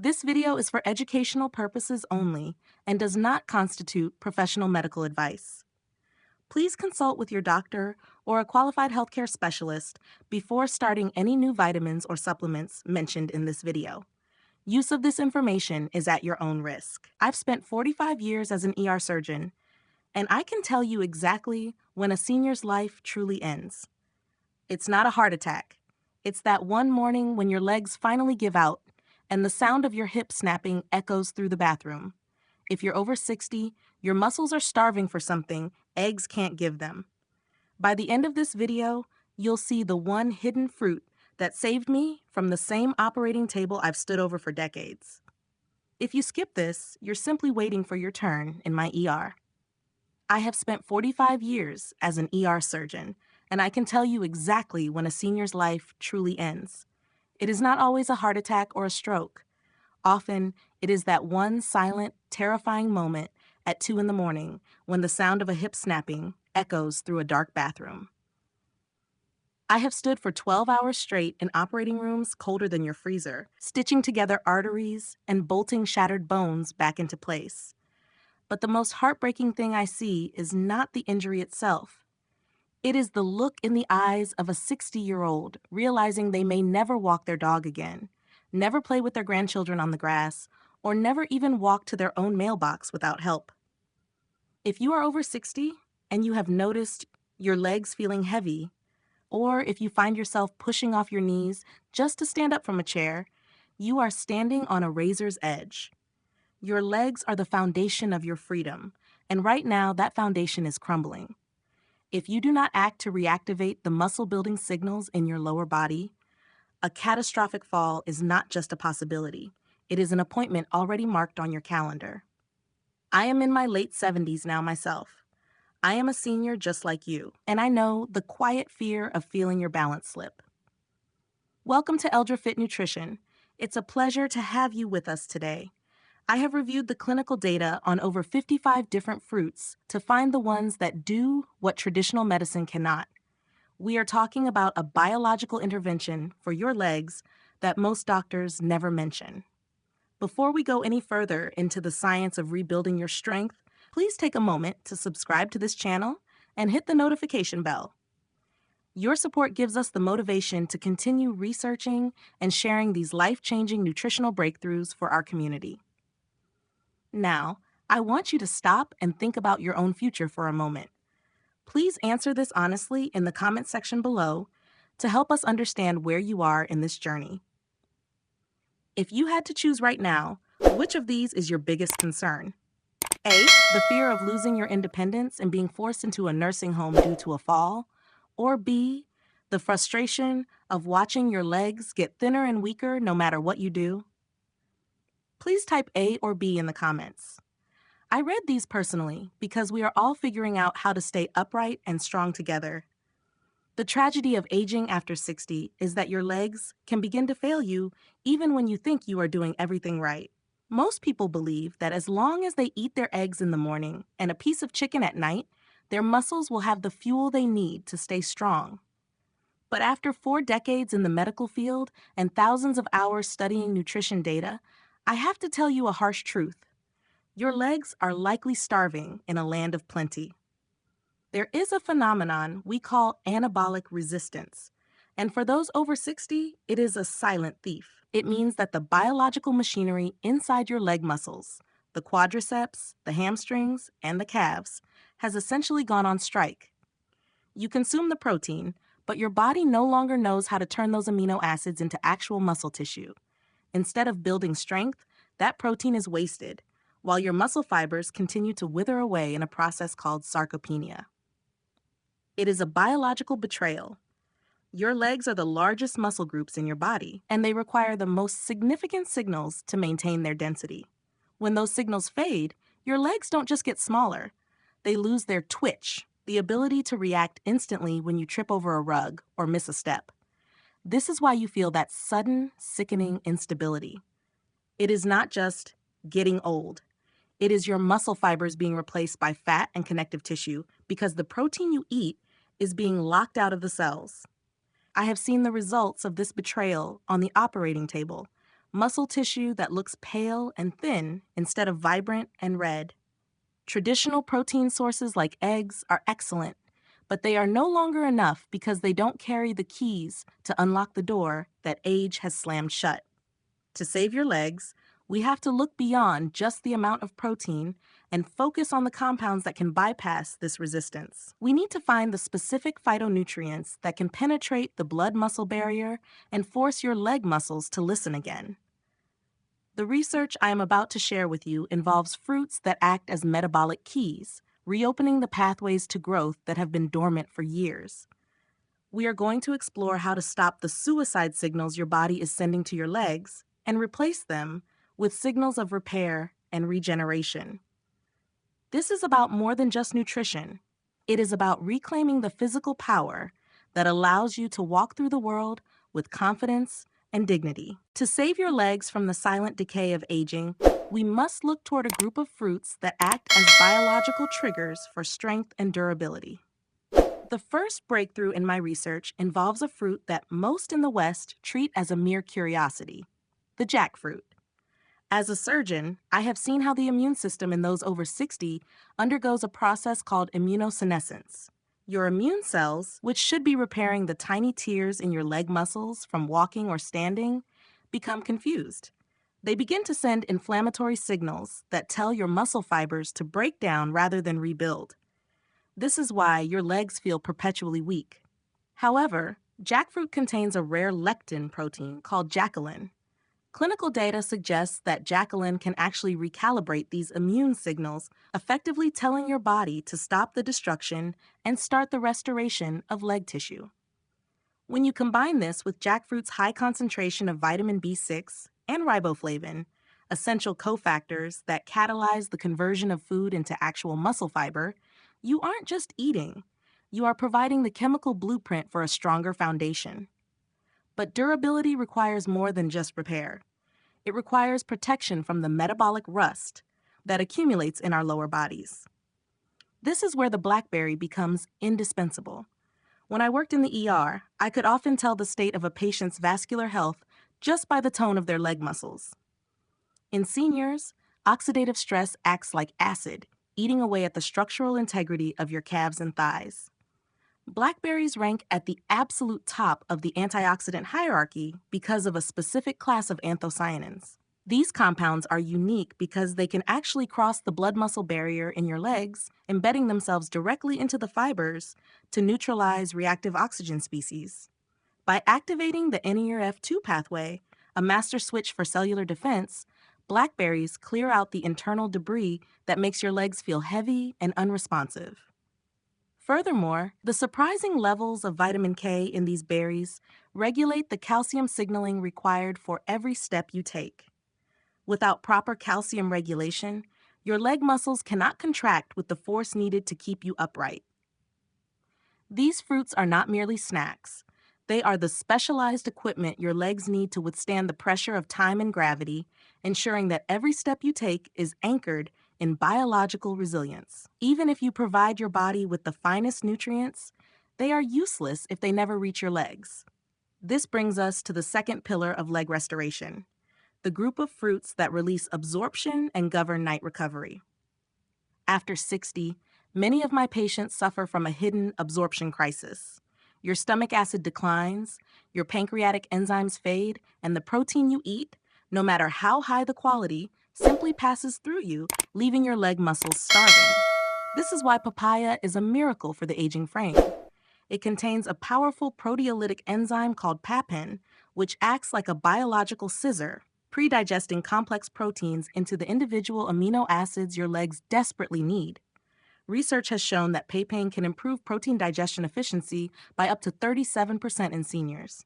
This video is for educational purposes only and does not constitute professional medical advice. Please consult with your doctor or a qualified healthcare specialist before starting any new vitamins or supplements mentioned in this video. Use of this information is at your own risk. I've spent 45 years as an ER surgeon, and I can tell you exactly when a senior's life truly ends. It's not a heart attack. It's that one morning when your legs finally give out and the sound of your hip snapping echoes through the bathroom. If you're over 60, your muscles are starving for something eggs can't give them. By the end of this video, you'll see the one hidden fruit that saved me from the same operating table I've stood over for decades. If you skip this, you're simply waiting for your turn in my ER. I have spent 45 years as an ER surgeon, and I can tell you exactly when a senior's life truly ends. It is not always a heart attack or a stroke. Often, it is that one silent, terrifying moment at 2 in the morning when the sound of a hip snapping echoes through a dark bathroom. I have stood for 12 hours straight in operating rooms colder than your freezer, stitching together arteries and bolting shattered bones back into place. But the most heartbreaking thing I see is not the injury itself. It is the look in the eyes of a 60-year-old realizing they may never walk their dog again, never play with their grandchildren on the grass, or never even walk to their own mailbox without help. If you are over 60 and you have noticed your legs feeling heavy, or if you find yourself pushing off your knees just to stand up from a chair, you are standing on a razor's edge. Your legs are the foundation of your freedom, and right now that foundation is crumbling. If you do not act to reactivate the muscle-building signals in your lower body, a catastrophic fall is not just a possibility. It is an appointment already marked on your calendar. I am in my late 70s now myself. I am a senior just like you, and I know the quiet fear of feeling your balance slip. Welcome to Eldra Fit Nutrition. It's a pleasure to have you with us today. I have reviewed the clinical data on over 55 different fruits to find the ones that do what traditional medicine cannot. We are talking about a biological intervention for your legs that most doctors never mention. Before we go any further into the science of rebuilding your strength, please take a moment to subscribe to this channel and hit the notification bell. Your support gives us the motivation to continue researching and sharing these life-changing nutritional breakthroughs for our community. Now, I want you to stop and think about your own future for a moment. Please answer this honestly in the comment section below to help us understand where you are in this journey. If you had to choose right now, which of these is your biggest concern? A, the fear of losing your independence and being forced into a nursing home due to a fall, or B, the frustration of watching your legs get thinner and weaker no matter what you do? Please type A or B in the comments. I read these personally because we are all figuring out how to stay upright and strong together. The tragedy of aging after 60 is that your legs can begin to fail you even when you think you are doing everything right. Most people believe that as long as they eat their eggs in the morning and a piece of chicken at night, their muscles will have the fuel they need to stay strong. But after 4 decades in the medical field and thousands of hours studying nutrition data, I have to tell you a harsh truth. Your legs are likely starving in a land of plenty. There is a phenomenon we call anabolic resistance, and for those over 60, it is a silent thief. It means that the biological machinery inside your leg muscles, the quadriceps, the hamstrings, and the calves, has essentially gone on strike. You consume the protein, but your body no longer knows how to turn those amino acids into actual muscle tissue. Instead of building strength, that protein is wasted, while your muscle fibers continue to wither away in a process called sarcopenia. It is a biological betrayal. Your legs are the largest muscle groups in your body, and they require the most significant signals to maintain their density. When those signals fade, your legs don't just get smaller. They lose their twitch, the ability to react instantly when you trip over a rug or miss a step. This is why you feel that sudden, sickening instability. It is not just getting old. It is your muscle fibers being replaced by fat and connective tissue because the protein you eat is being locked out of the cells. I have seen the results of this betrayal on the operating table, muscle tissue that looks pale and thin instead of vibrant and red. Traditional protein sources like eggs are excellent, but they are no longer enough because they don't carry the keys to unlock the door that age has slammed shut. To save your legs, we have to look beyond just the amount of protein and focus on the compounds that can bypass this resistance. We need to find the specific phytonutrients that can penetrate the blood-muscle barrier and force your leg muscles to listen again. The research I am about to share with you involves fruits that act as metabolic keys, reopening the pathways to growth that have been dormant for years. We are going to explore how to stop the suicide signals your body is sending to your legs and replace them with signals of repair and regeneration. This is about more than just nutrition. It is about reclaiming the physical power that allows you to walk through the world with confidence and dignity. To save your legs from the silent decay of aging, we must look toward a group of fruits that act as biological triggers for strength and durability. The first breakthrough in my research involves a fruit that most in the West treat as a mere curiosity, the jackfruit. As a surgeon, I have seen how the immune system in those over 60 undergoes a process called immunosenescence. Your immune cells, which should be repairing the tiny tears in your leg muscles from walking or standing, become confused. They begin to send inflammatory signals that tell your muscle fibers to break down rather than rebuild. This is why your legs feel perpetually weak. However, jackfruit contains a rare lectin protein called jacqueline. Clinical data suggests that jacqueline can actually recalibrate these immune signals, effectively telling your body to stop the destruction and start the restoration of leg tissue. When you combine this with jackfruit's high concentration of vitamin B6 and riboflavin, essential cofactors that catalyze the conversion of food into actual muscle fiber, you aren't just eating. You are providing the chemical blueprint for a stronger foundation. But durability requires more than just repair. It requires protection from the metabolic rust that accumulates in our lower bodies. This is where the blackberry becomes indispensable. When I worked in the ER, I could often tell the state of a patient's vascular health just by the tone of their leg muscles. In seniors, oxidative stress acts like acid, eating away at the structural integrity of your calves and thighs. Blackberries rank at the absolute top of the antioxidant hierarchy because of a specific class of anthocyanins. These compounds are unique because they can actually cross the blood-muscle barrier in your legs, embedding themselves directly into the fibers to neutralize reactive oxygen species. By activating the NERF2 pathway, a master switch for cellular defense, blackberries clear out the internal debris that makes your legs feel heavy and unresponsive. Furthermore, the surprising levels of vitamin K in these berries regulate the calcium signaling required for every step you take. Without proper calcium regulation, your leg muscles cannot contract with the force needed to keep you upright. These fruits are not merely snacks. They are the specialized equipment your legs need to withstand the pressure of time and gravity, ensuring that every step you take is anchored in biological resilience. Even if you provide your body with the finest nutrients, they are useless if they never reach your legs. This brings us to the second pillar of leg restoration, the group of fruits that release absorption and govern night recovery. After 60, many of my patients suffer from a hidden absorption crisis. Your stomach acid declines, your pancreatic enzymes fade, and the protein you eat, no matter how high the quality, simply passes through you, leaving your leg muscles starving. This is why papaya is a miracle for the aging frame. It contains a powerful proteolytic enzyme called papain, which acts like a biological scissor, pre-digesting complex proteins into the individual amino acids your legs desperately need. Research has shown that papain can improve protein digestion efficiency by up to 37% in seniors.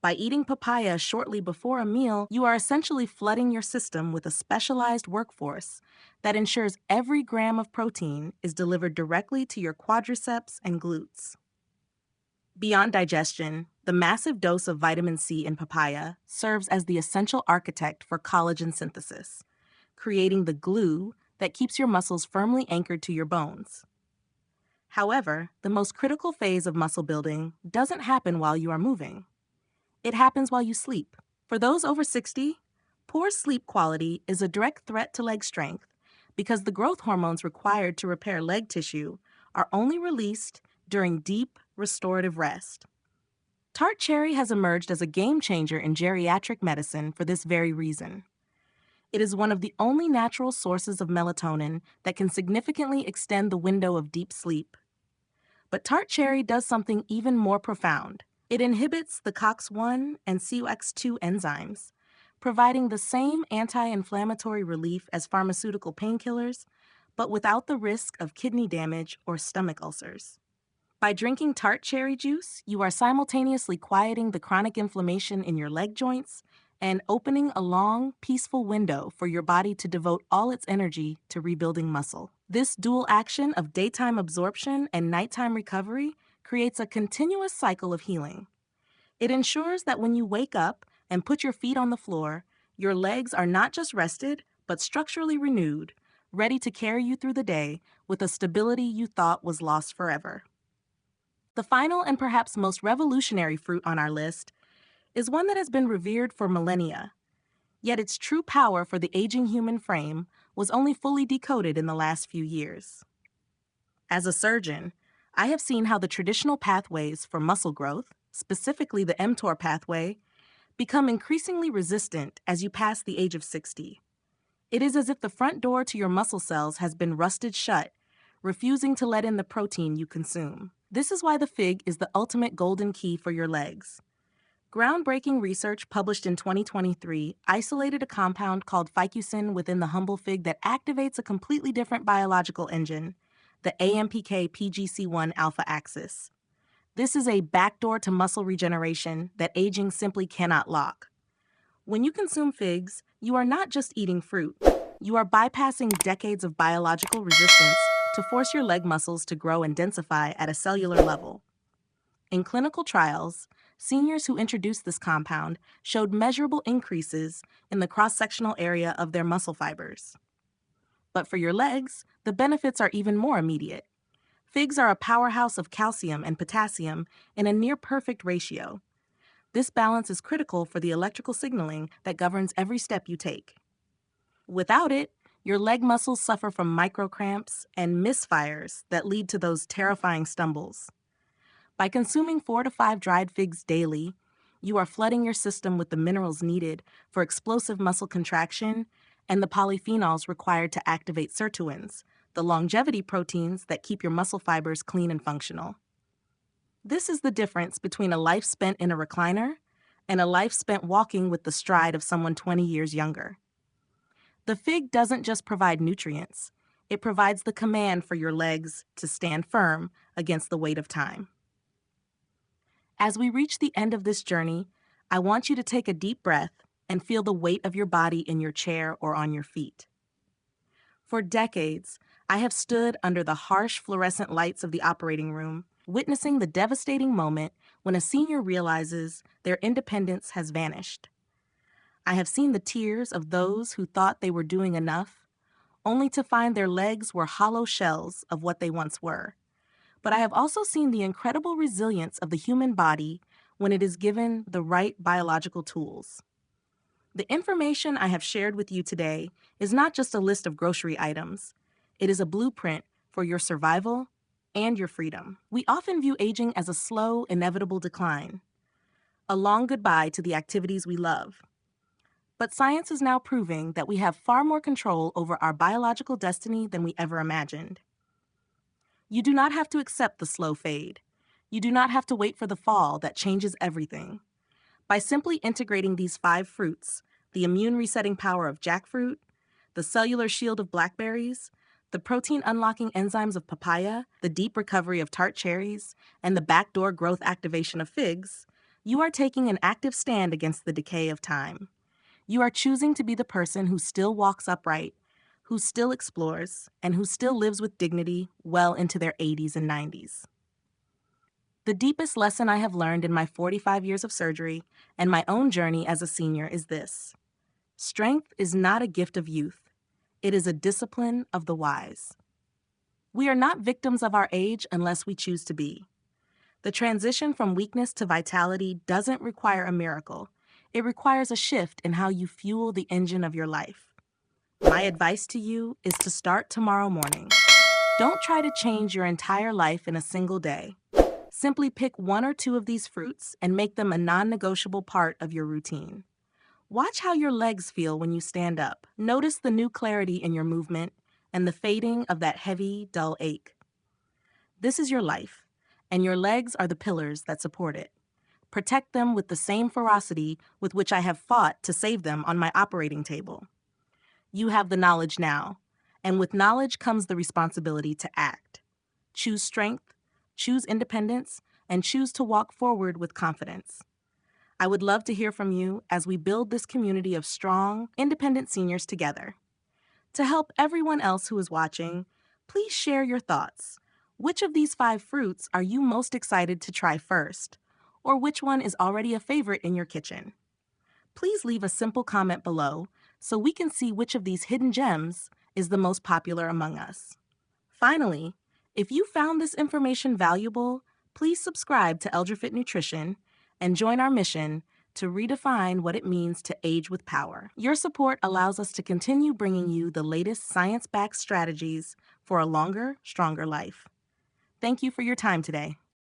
By eating papaya shortly before a meal, you are essentially flooding your system with a specialized workforce that ensures every gram of protein is delivered directly to your quadriceps and glutes. Beyond digestion, the massive dose of vitamin C in papaya serves as the essential architect for collagen synthesis, creating the glue that keeps your muscles firmly anchored to your bones. However, the most critical phase of muscle building doesn't happen while you are moving. It happens while you sleep. For those over 60, poor sleep quality is a direct threat to leg strength because the growth hormones required to repair leg tissue are only released during deep, restorative rest. Tart cherry has emerged as a game changer in geriatric medicine for this very reason. It is one of the only natural sources of melatonin that can significantly extend the window of deep sleep. But tart cherry does something even more profound. It inhibits the COX-1 and COX-2 enzymes, providing the same anti-inflammatory relief as pharmaceutical painkillers, but without the risk of kidney damage or stomach ulcers. By drinking tart cherry juice, you are simultaneously quieting the chronic inflammation in your leg joints and opening a long, peaceful window for your body to devote all its energy to rebuilding muscle. This dual action of daytime absorption and nighttime recovery creates a continuous cycle of healing. It ensures that when you wake up and put your feet on the floor, your legs are not just rested, but structurally renewed, ready to carry you through the day with a stability you thought was lost forever. The final and perhaps most revolutionary fruit on our list is one that has been revered for millennia, yet its true power for the aging human frame was only fully decoded in the last few years. As a surgeon, I have seen how the traditional pathways for muscle growth, specifically the mTOR pathway, become increasingly resistant as you pass the age of 60. It is as if the front door to your muscle cells has been rusted shut, refusing to let in the protein you consume. This is why the fig is the ultimate golden key for your legs. Groundbreaking research published in 2023 isolated a compound called ficusin within the humble fig that activates a completely different biological engine, the AMPK-PGC1 alpha axis. This is a backdoor to muscle regeneration that aging simply cannot lock. When you consume figs, you are not just eating fruit. You are bypassing decades of biological resistance to force your leg muscles to grow and densify at a cellular level. In clinical trials, seniors who introduced this compound showed measurable increases in the cross-sectional area of their muscle fibers. But for your legs, the benefits are even more immediate. Figs are a powerhouse of calcium and potassium in a near-perfect ratio. This balance is critical for the electrical signaling that governs every step you take. Without it, your leg muscles suffer from microcramps and misfires that lead to those terrifying stumbles. By consuming 4 to 5 dried figs daily, you are flooding your system with the minerals needed for explosive muscle contraction and the polyphenols required to activate sirtuins, the longevity proteins that keep your muscle fibers clean and functional. This is the difference between a life spent in a recliner and a life spent walking with the stride of someone 20 years younger. The fig doesn't just provide nutrients, it provides the command for your legs to stand firm against the weight of time. As we reach the end of this journey, I want you to take a deep breath and feel the weight of your body in your chair or on your feet. For decades, I have stood under the harsh fluorescent lights of the operating room, witnessing the devastating moment when a senior realizes their independence has vanished. I have seen the tears of those who thought they were doing enough, only to find their legs were hollow shells of what they once were. But I have also seen the incredible resilience of the human body when it is given the right biological tools. The information I have shared with you today is not just a list of grocery items. It is a blueprint for your survival and your freedom. We often view aging as a slow, inevitable decline, a long goodbye to the activities we love. But science is now proving that we have far more control over our biological destiny than we ever imagined. You do not have to accept the slow fade. You do not have to wait for the fall that changes everything. By simply integrating these 5 fruits, the immune resetting power of jackfruit, the cellular shield of blackberries, the protein unlocking enzymes of papaya, the deep recovery of tart cherries, and the backdoor growth activation of figs, you are taking an active stand against the decay of time. You are choosing to be the person who still walks upright, who still explores, and who still lives with dignity well into their 80s and 90s. The deepest lesson I have learned in my 45 years of surgery and my own journey as a senior is this: strength is not a gift of youth. It is a discipline of the wise. We are not victims of our age unless we choose to be. The transition from weakness to vitality doesn't require a miracle. It requires a shift in how you fuel the engine of your life. My advice to you is to start tomorrow morning. Don't try to change your entire life in a single day. Simply pick one or two of these fruits and make them a non-negotiable part of your routine. Watch how your legs feel when you stand up. Notice the new clarity in your movement and the fading of that heavy, dull ache. This is your life, and your legs are the pillars that support it. Protect them with the same ferocity with which I have fought to save them on my operating table. You have the knowledge now, and with knowledge comes the responsibility to act. Choose strength, choose independence, and choose to walk forward with confidence. I would love to hear from you as we build this community of strong, independent seniors together. To help everyone else who is watching, please share your thoughts. Which of these 5 fruits are you most excited to try first? Or which one is already a favorite in your kitchen? Please leave a simple comment below so we can see which of these hidden gems is the most popular among us. Finally, if you found this information valuable, please subscribe to ElderFit Nutrition and join our mission to redefine what it means to age with power. Your support allows us to continue bringing you the latest science-backed strategies for a longer, stronger life. Thank you for your time today.